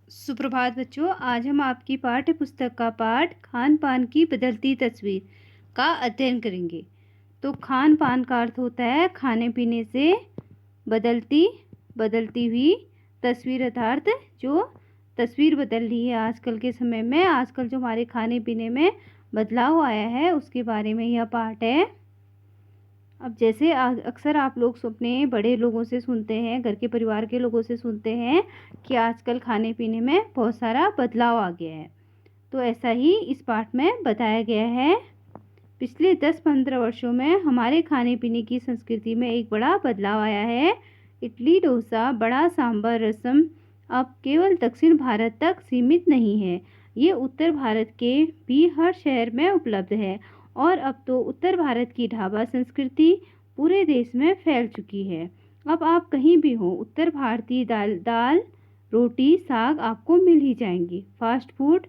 सुप्रभात बच्चों। आज हम आपकी पाठ्य पुस्तक का पाठ खान पान की बदलती तस्वीर का अध्ययन करेंगे। तो खान पान का अर्थ होता है खाने पीने से बदलती हुई तस्वीर, अर्थात जो तस्वीर बदल रही है आजकल के समय में। आजकल जो हमारे खाने पीने में बदलाव आया है उसके बारे में यह पाठ है। अब जैसे अक्सर आप लोग अपने बड़े लोगों से सुनते हैं, घर के परिवार के लोगों से सुनते हैं कि आजकल खाने पीने में बहुत सारा बदलाव आ गया है। तो ऐसा ही इस पाठ में बताया गया है। पिछले 10-15 वर्षों में हमारे खाने पीने की संस्कृति में एक बड़ा बदलाव आया है। इडली, डोसा, बड़ा सांभर, रसम अब केवल दक्षिण भारत तक सीमित नहीं है। ये उत्तर भारत के भी हर शहर में उपलब्ध है और अब तो उत्तर भारत की ढाबा संस्कृति पूरे देश में फैल चुकी है। अब आप कहीं भी हो, उत्तर भारतीय दाल रोटी साग आपको मिल ही जाएंगी। फास्ट फूड,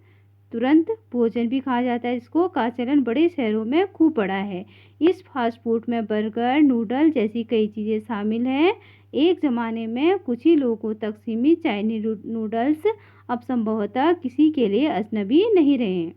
तुरंत भोजन भी कहा जाता है इसको, का चलन बड़े शहरों में खूब बढ़ा है। इस फास्ट फूड में बर्गर, नूडल जैसी कई चीज़ें शामिल हैं। एक ज़माने में कुछ ही लोगों तक सीमित चाइनीज नूडल्स अब संभवतः किसी के लिए अजनबी नहीं रहे हैं।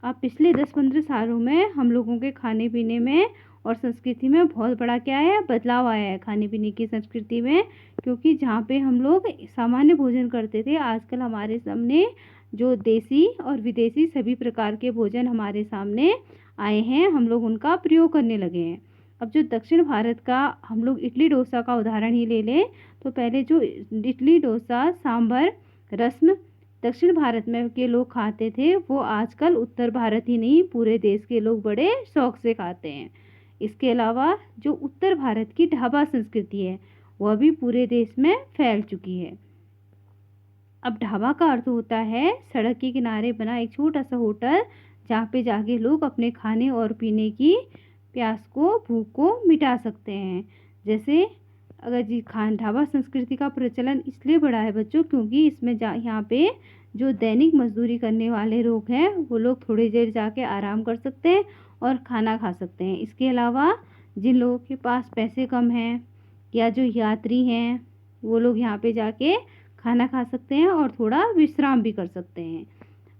अब पिछले 10-15 सालों में हम लोगों के खाने पीने में और संस्कृति में बहुत बड़ा क्या है, बदलाव आया है खाने पीने की संस्कृति में। क्योंकि जहाँ पे हम लोग सामान्य भोजन करते थे, आजकल हमारे सामने जो देसी और विदेशी सभी प्रकार के भोजन हमारे सामने आए हैं, हम लोग उनका प्रयोग करने लगे हैं। अब जो दक्षिण भारत का हम लोग इडली डोसा का उदाहरण ही ले लें, तो पहले जो इडली डोसा सांभर रस्म दक्षिण भारत में के लोग खाते थे, वो आजकल उत्तर भारत ही नहीं पूरे देश के लोग बड़े शौक से खाते हैं। इसके अलावा जो उत्तर भारत की ढाबा संस्कृति है वह भी पूरे देश में फैल चुकी है। अब ढाबा का अर्थ होता है सड़क के किनारे बना एक छोटा सा होटल, जहाँ पे जाके लोग अपने खाने और पीने की प्यास को, भूख को मिटा सकते हैं। जैसे अगर जी खान ढाबा संस्कृति का प्रचलन इसलिए बढ़ा है बच्चों, क्योंकि इसमें यहाँ पे जो दैनिक मजदूरी करने वाले लोग हैं वो लोग थोड़ी देर जाके आराम कर सकते हैं और खाना खा सकते हैं। इसके अलावा जिन लोगों के पास पैसे कम हैं या जो यात्री हैं, वो लोग यहाँ पे जाके खाना खा सकते हैं और थोड़ा विश्राम भी कर सकते हैं।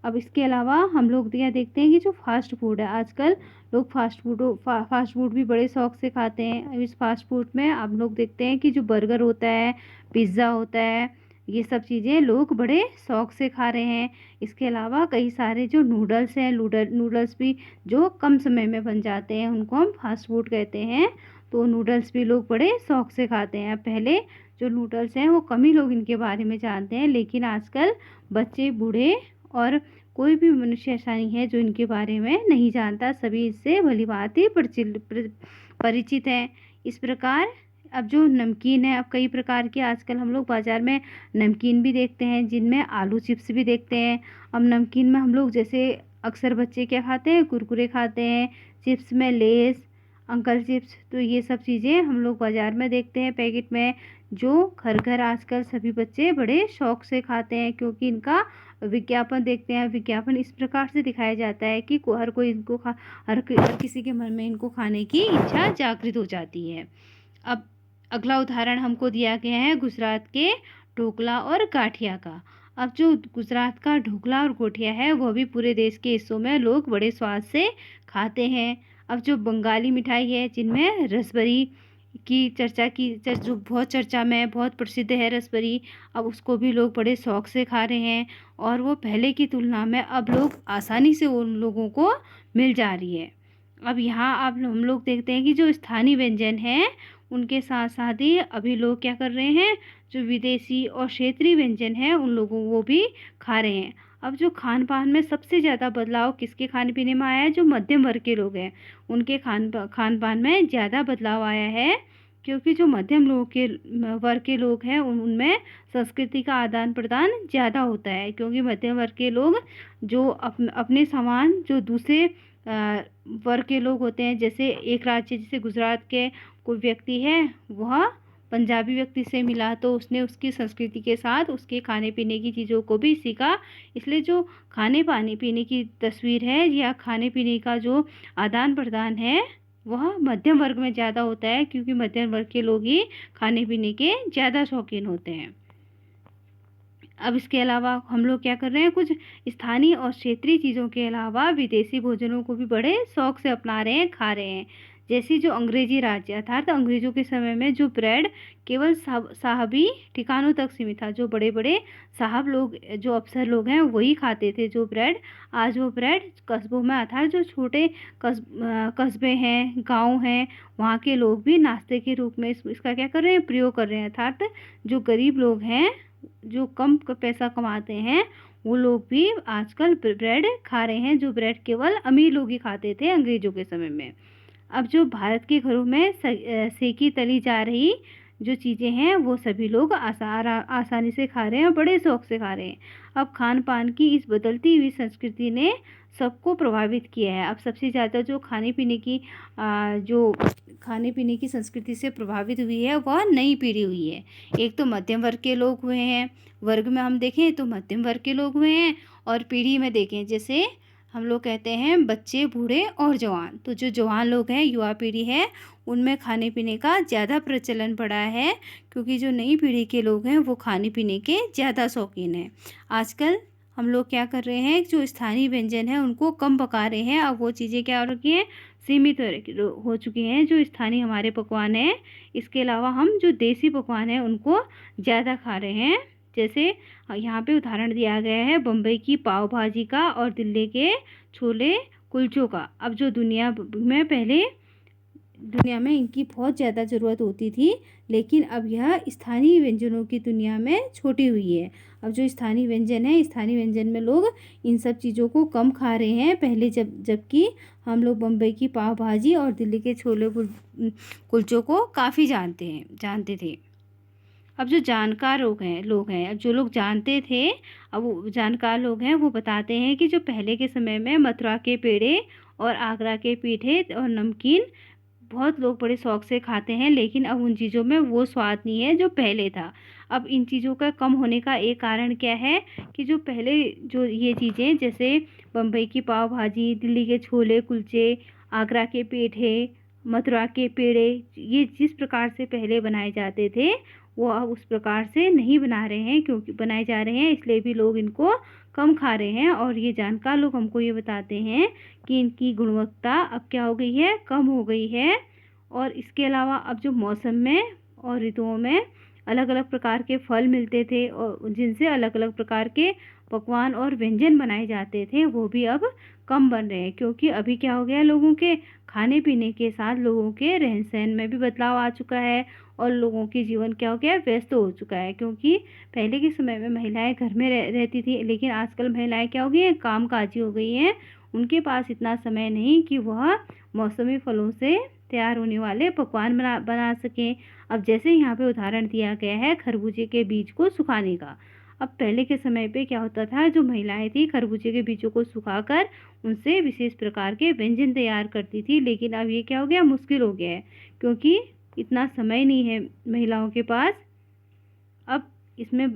अब इसके अलावा हम लोग यह देखते हैं कि जो फास्ट फूड है, आजकल लोग फास्ट फूड भी बड़े शौक से खाते हैं। अब इस फास्ट फूड में आप लोग देखते हैं कि जो बर्गर होता है, पिज़्ज़ा होता है, ये सब चीज़ें लोग बड़े शौक से खा रहे हैं। इसके अलावा कई सारे जो नूडल्स हैं, नूडल्स भी जो कम समय में बन जाते हैं, उनको हम फास्ट फूड कहते हैं। तो नूडल्स भी लोग बड़े शौक से खाते हैं। पहले जो नूडल्स हैं वो कम ही लोग इनके बारे में जानते हैं, लेकिन आजकल बच्चे, बूढ़े और कोई भी मनुष्य ऐसा नहीं है जो इनके बारे में नहीं जानता। सभी इससे भलीभांति परिचित हैं। इस प्रकार अब जो नमकीन है, अब कई प्रकार के आजकल हम लोग बाज़ार में नमकीन भी देखते हैं, जिनमें आलू चिप्स भी देखते हैं। अब नमकीन में हम लोग जैसे अक्सर बच्चे क्या खाते हैं, कुरकुरे खाते हैं, चिप्स में लेस, अंकल चिप्स, तो ये सब चीज़ें हम लोग बाज़ार में देखते हैं पैकेट में, जो घर घर आजकल सभी बच्चे बड़े शौक से खाते हैं। क्योंकि इनका विज्ञापन देखते हैं, विज्ञापन इस प्रकार से दिखाया जाता है कि हर कोई इनको हर किसी के मन में इनको खाने की इच्छा जागृत हो जाती है। अब अगला उदाहरण हमको दिया गया है गुजरात के ढोकला और गाठिया का। अब जो गुजरात का ढोकला और गोठिया है वह भी पूरे देश के हिस्सों में लोग बड़े स्वाद से खाते हैं। अब जो बंगाली मिठाई है, जिनमें रसबरी जो बहुत चर्चा में, बहुत प्रसिद्ध है रसबरी, अब उसको भी लोग बड़े शौक से खा रहे हैं और वो पहले की तुलना में अब लोग आसानी से उन लोगों को मिल जा रही है। अब यहाँ अब हम लोग देखते हैं कि जो स्थानीय व्यंजन हैं उनके साथ साथ ही अभी लोग क्या कर रहे हैं, जो विदेशी और क्षेत्रीय व्यंजन हैं उन लोगों वो भी खा रहे हैं। अब जो खान पान में सबसे ज़्यादा बदलाव किसके खाने पीने में आया है, जो मध्यम वर्ग के लोग हैं उनके खान पान में ज़्यादा बदलाव आया है। क्योंकि जो मध्यम वर्ग के लोग हैं उनमें संस्कृति का आदान प्रदान ज़्यादा होता है। क्योंकि मध्यम वर्ग के लोग जो अपने सामान जो दूसरे वर्ग के लोग होते हैं, जैसे एक राज्य जैसे गुजरात के कोई व्यक्ति है, वह पंजाबी व्यक्ति से मिला तो उसने उसकी संस्कृति के साथ उसके खाने पीने की चीज़ों को भी सीखा। इसलिए जो खाने पानी पीने की तस्वीर है या खाने पीने का जो आदान प्रदान है वह मध्यम वर्ग में ज़्यादा होता है, क्योंकि मध्यम वर्ग के लोग ही खाने पीने के ज़्यादा शौकीन होते हैं। अब इसके अलावा हम लोग क्या कर रहे हैं, कुछ स्थानीय और क्षेत्रीय चीज़ों के अलावा विदेशी भोजनों को भी बड़े शौक से अपना रहे हैं, खा रहे हैं। जैसे जो अंग्रेजी राज्य अर्थात अंग्रेज़ों के समय में जो ब्रेड केवल साहबी ठिकानों तक सीमित था, जो बड़े बड़े साहब लोग, जो अफसर लोग हैं, वही खाते थे जो ब्रेड। आज वो ब्रेड कस्बों में अर्थात जो छोटे कस्बे हैं, गाँव हैं, वहाँ के लोग भी नाश्ते के रूप में इसका क्या कर रहे हैं, प्रयोग कर रहे हैं। अर्थात जो गरीब लोग हैं, जो कम पैसा कमाते हैं, वो लोग भी आजकल ब्रेड खा रहे हैं, जो ब्रेड केवल अमीर लोग ही खाते थे अंग्रेज़ों के समय में। अब जो भारत के घरों में सेकी तली जा रही जो चीज़ें हैं, वो सभी लोग आसानी से खा रहे हैं और बड़े शौक से खा रहे हैं। अब खान पान की इस बदलती हुई संस्कृति ने सबको प्रभावित किया है। अब सबसे ज़्यादा जो खाने पीने की संस्कृति से प्रभावित हुई है, वह नई पीढ़ी हुई है। एक तो मध्यम वर्ग के लोग हुए हैं, वर्ग में हम देखें तो मध्यम वर्ग के लोग हुए हैं, और पीढ़ी में देखें जैसे हम लोग कहते हैं बच्चे, बूढ़े और जवान। तो जो जवान लोग हैं, युवा पीढ़ी है, उनमें खाने पीने का ज़्यादा प्रचलन बढ़ा है, क्योंकि जो नई पीढ़ी के लोग हैं वो खाने पीने के ज़्यादा शौकीन हैं। आजकल हम लोग क्या कर रहे हैं, जो स्थानीय व्यंजन है उनको कम पका रहे हैं। अब वो चीज़ें क्या हो रखी हैं, सीमित हो चुकी हैं, जो स्थानीय हमारे पकवान हैं। इसके अलावा हम जो देसी पकवान हैं उनको ज़्यादा खा रहे हैं। जैसे यहाँ पे उदाहरण दिया गया है बम्बई की पाव भाजी का और दिल्ली के छोले कुलचों का। अब जो दुनिया में इनकी बहुत ज़्यादा ज़रूरत होती थी, लेकिन अब यह स्थानीय व्यंजनों की दुनिया में छूटी हुई है। अब जो स्थानीय व्यंजन है, स्थानीय व्यंजन में लोग इन सब चीज़ों को कम खा रहे हैं पहले, जबकि हम लोग बम्बई की पाव भाजी और दिल्ली के छोले कुलचों को काफ़ी जानते थे। अब जो जानकार लोग हैं, अब जो लोग जानते थे, अब वो जानकार लोग हैं, वो बताते हैं कि जो पहले के समय में मथुरा के पेड़े और आगरा के पीठे और नमकीन बहुत लोग बड़े शौक से खाते हैं, लेकिन अब उन चीज़ों में वो स्वाद नहीं है जो पहले था। अब इन चीज़ों का कम होने का एक कारण क्या है, कि जो पहले जो ये चीज़ें जैसे बम्बई की पाव भाजी, दिल्ली के छोले कुलचे, आगरा के पेठे, मथुरा के पेड़े, ये जिस प्रकार से पहले बनाए जाते थे, वो अब उस प्रकार से नहीं बना रहे हैं, क्योंकि बनाए जा रहे हैं, इसलिए भी लोग इनको कम खा रहे हैं। और ये जानकार लोग हमको ये बताते हैं कि इनकी गुणवत्ता अब क्या हो गई है, कम हो गई है। और इसके अलावा अब जो मौसम में और ऋतुओं में अलग अलग प्रकार के फल मिलते थे और जिनसे अलग अलग प्रकार के पकवान और व्यंजन बनाए जाते थे, वो भी अब कम बन रहे हैं, क्योंकि अभी क्या हो गया, लोगों के खाने पीने के साथ लोगों के रहन सहन में भी बदलाव आ चुका है, और लोगों के जीवन क्या हो गया, व्यस्त हो चुका है। क्योंकि पहले के समय में महिलाएं घर में रहती थी, लेकिन आजकल महिलाएं क्या हो गई हैं, कामकाजी हो गई हैं। उनके पास इतना समय नहीं कि वह मौसमी फलों से तैयार होने वाले पकवान बना सकें। अब जैसे यहाँ पे उदाहरण दिया गया है खरबूजे के बीज को सुखाने का। अब पहले के समय पे क्या होता था, जो महिलाएं थी खरबूजे के बीजों को सुखाकर उनसे विशेष प्रकार के व्यंजन तैयार करती थी, लेकिन अब ये क्या हो गया, मुश्किल हो गया है, क्योंकि इतना समय नहीं है महिलाओं के पास। अब इसमें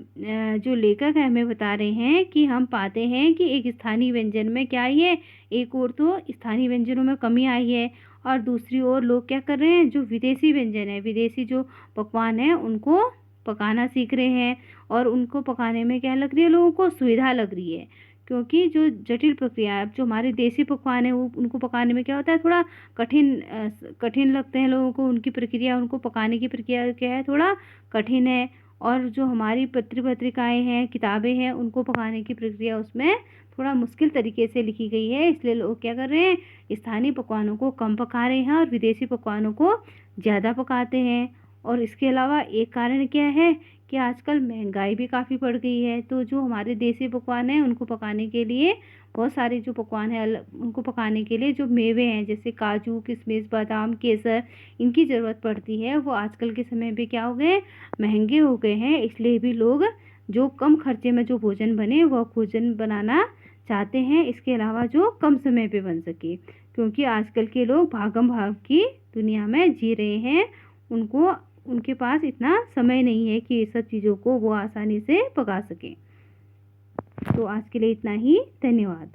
जो लेखक है हमें बता रहे हैं कि हम पाते हैं कि एक स्थानीय व्यंजन में क्या आई है, एक और तो स्थानीय व्यंजनों में कमी आई है, और दूसरी ओर लोग क्या कर रहे हैं, जो विदेशी व्यंजन है, विदेशी जो पकवान है, उनको पकाना सीख रहे हैं, और उनको पकाने में क्या लग रही है, लोगों को सुविधा लग रही है। क्योंकि जो जटिल प्रक्रिया जो हमारे देसी पकवान है, वो उनको पकाने में क्या होता है, थोड़ा कठिन लगते हैं लोगों को, उनकी प्रक्रिया, उनको पकाने की प्रक्रिया क्या है, थोड़ा कठिन है। और जो हमारी पत्रिकाएँ हैं, किताबें हैं, उनको पकाने की प्रक्रिया उसमें थोड़ा मुश्किल तरीके से लिखी गई है, इसलिए लोग क्या कर रहे हैं, स्थानीय पकवानों को कम पका रहे हैं और विदेशी पकवानों को ज़्यादा पकाते हैं। और इसके अलावा एक कारण क्या है, कि आजकल महंगाई भी काफ़ी बढ़ गई है, तो जो हमारे देसी पकवान हैं उनको पकाने के लिए बहुत सारे जो पकवान हैं उनको पकाने के लिए जो मेवे हैं, जैसे काजू, किशमिश, बादाम, केसर, इनकी ज़रूरत पड़ती है, वो आजकल के समय पे क्या हो गए, महंगे हो गए हैं। इसलिए भी लोग जो कम खर्चे में जो भोजन बने वह भोजन बनाना चाहते हैं, इसके अलावा जो कम समय पे बन सके, क्योंकि आजकल के लोग भागम भाग की दुनिया में जी रहे हैं, उनके पास इतना समय नहीं है कि ये सब चीज़ों को वो आसानी से पका सकें। तो आज के लिए इतना ही, धन्यवाद।